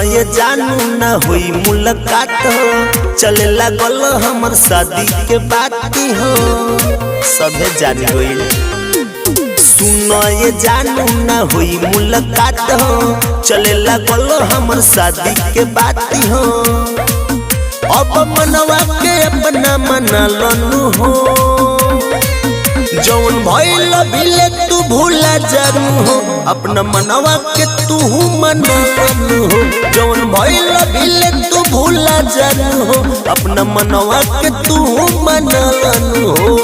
ये जानू न हुई मुलाकात हो, चले लागल हमर शादी के बात हो, सभे जान गइल। सुनो ये जानू न हुई मुलाकात हो, चले लागल हमर शादी के बात हो। अब मनवा के अपना मना लनु हो, जौन भइल भिले तू भूला जानू हो, अपना मनवा के तू मना लनु हो। जौन भइल भिले तू भूला जानू हो, अपना मनवा के तू मना लनु हो।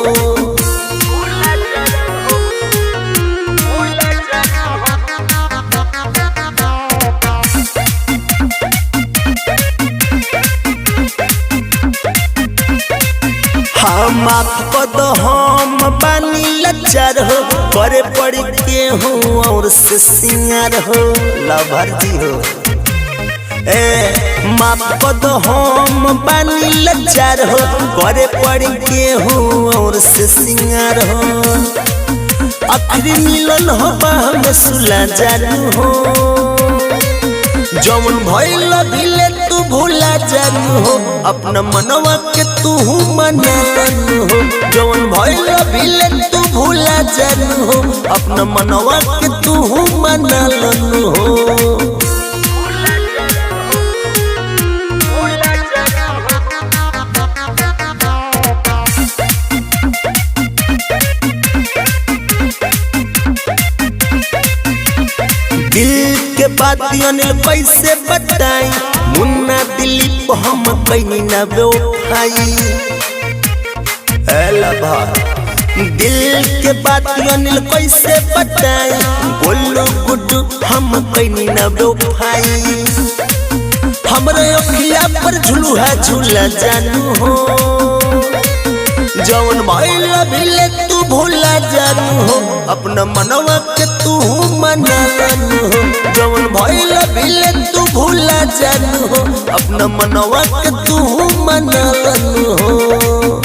माफ कर दो हम बानी लाचार हो, करे पड़ी के हूँ और से सिंगार हो, लवर जी हो। माफ कर दो हम बानी लाचार हो, करे पड़ी के हूँ और से सिंगार हो। आखिरी मिलन हो हमें सुला जानू हो, जौन भइल भिले तू भूला जानू हो, अपना मनवा के तू मना लनु हो। जौन भइल भिले तू भूला जानू हो, अपना मनवा के तू मना लनु हो। दिल के बात अनिल कैसे बताई, मुन्ना दिलीप हम कहीं न बेवफाई। दिल के बात अनिल कैसे बताई, गोलू गुड्डू हम कहीं न बेवफाई। हमरे अखिया पर झुलुहा झूला जानू हो, जौन भइल भिले तू भूला जानू हो, अपना मनवा के तू मना लनु हो। जौन भइल भिले तू भूला जानू हो, अपना मनवा के तू मना लनु हो।